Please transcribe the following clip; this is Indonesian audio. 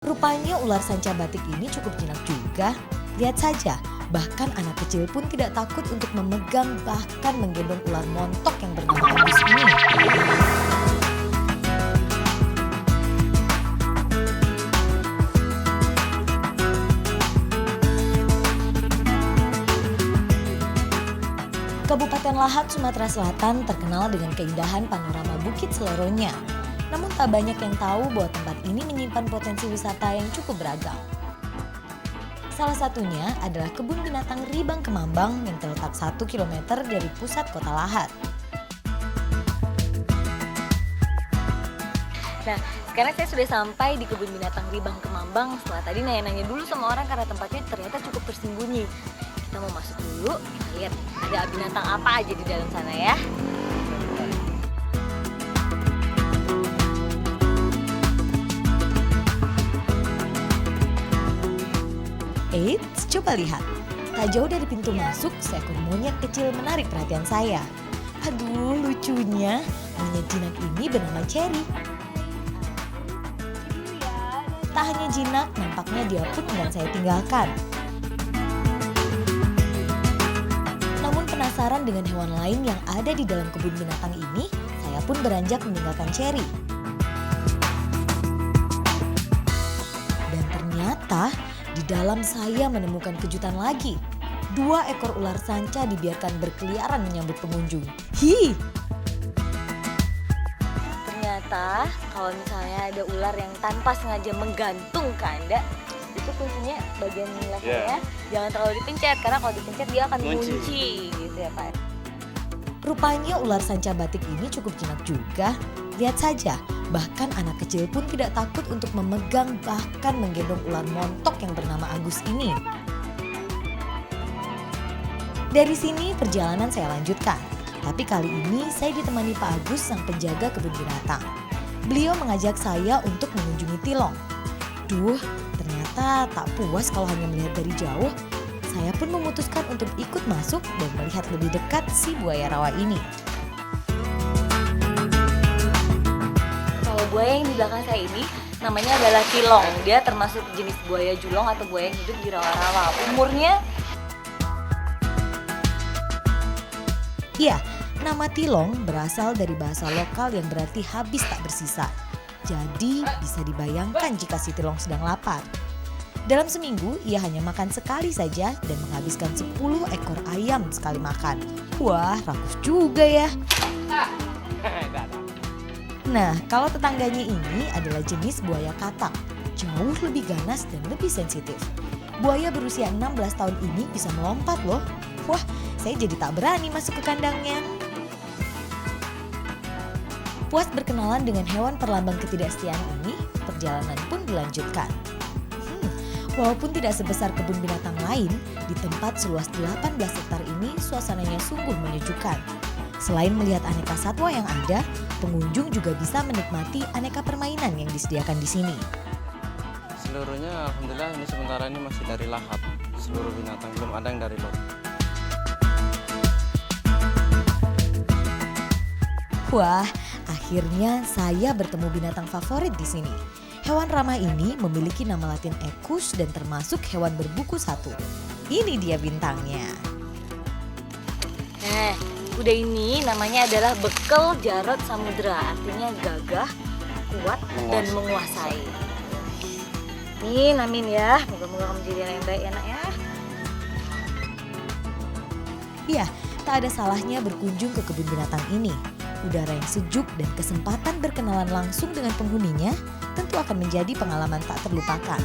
Rupanya ular sanca batik ini cukup jinak juga. Lihat saja, bahkan anak kecil pun tidak takut untuk memegang bahkan menggendong ular montok yang bernama Agus ini. Kabupaten Lahat, Sumatera Selatan terkenal dengan keindahan panorama Bukit Seleronya. Namun tak banyak yang tahu bahwa tempat ini menyimpan potensi wisata yang cukup beragam. Salah satunya adalah kebun binatang Ribang Kemambang yang terletak 1 km dari pusat kota Lahat. Nah, sekarang saya sudah sampai di kebun binatang Ribang Kemambang setelah tadi nanya-nanya dulu sama orang karena tempatnya ternyata cukup tersembunyi. Kita mau masuk dulu, kita lihat ada binatang apa aja di dalam sana ya. Eits, coba lihat. Tak jauh dari pintu masuk, seekor monyet kecil menarik perhatian saya. Aduh, lucunya. Monyet jinak ini bernama Cherry. Tak hanya jinak, nampaknya dia pun enggan saya tinggalkan. Namun penasaran dengan hewan lain yang ada di dalam kebun binatang ini, saya pun beranjak meninggalkan Cherry. Dan ternyata di dalam saya menemukan kejutan lagi. 2 ekor ular sanca dibiarkan berkeliaran menyambut pengunjung. Hi! Ternyata kalau misalnya ada ular yang tanpa sengaja menggantung ke Anda, itu kuncinya bagian lehernya jangan terlalu dipencet karena kalau dipencet dia akan mengunci gitu ya Pak. Rupanya ular sanca batik ini cukup jinak juga. Lihat saja, bahkan anak kecil pun tidak takut untuk memegang bahkan menggendong ular montok yang bernama Agus ini. Dari sini perjalanan saya lanjutkan. Tapi kali ini saya ditemani Pak Agus sang penjaga kebun binatang. Beliau mengajak saya untuk mengunjungi Tilong. Duh, ternyata tak puas kalau hanya melihat dari jauh. Saya pun memutuskan untuk ikut masuk dan melihat lebih dekat si buaya rawa ini. Kalau buaya yang di belakang saya ini namanya adalah Tilong. Dia termasuk jenis buaya julong atau buaya yang hidup di rawa-rawa. Umurnya... Iya, nama Tilong berasal dari bahasa lokal yang berarti habis tak bersisa. Jadi bisa dibayangkan jika si Tilong sedang lapar. Dalam seminggu ia hanya makan sekali saja dan menghabiskan 10 ekor ayam sekali makan. Wah, rakus juga ya. Nah, kalau tetangganya ini adalah jenis buaya katak. Jauh lebih ganas dan lebih sensitif. Buaya berusia 16 tahun ini bisa melompat loh. Wah, saya jadi tak berani masuk ke kandangnya. Puas berkenalan dengan hewan perlambang ketidaksetiaan ini, perjalanan pun dilanjutkan. Walaupun tidak sebesar kebun binatang lain, di tempat seluas 18 hektar ini suasananya sungguh menyejukkan. Selain melihat aneka satwa yang ada, pengunjung juga bisa menikmati aneka permainan yang disediakan di sini. Seluruhnya alhamdulillah ini sementara ini masih dari Lahat. Seluruh binatang, belum ada yang dari luar. Wah, akhirnya saya bertemu binatang favorit di sini. Hewan ramah ini memiliki nama Latin Equus dan termasuk hewan berbuku 1. Ini dia bintangnya. Nah, kuda ini namanya adalah Bekel Jarot Samudra, artinya gagah, kuat, dan menguasai. Amin ya, moga-moga kamu jadi yang baik enak ya. Iya, tak ada salahnya berkunjung ke kebun binatang ini. Udara yang sejuk dan kesempatan berkenalan langsung dengan penghuninya tentu akan menjadi pengalaman tak terlupakan.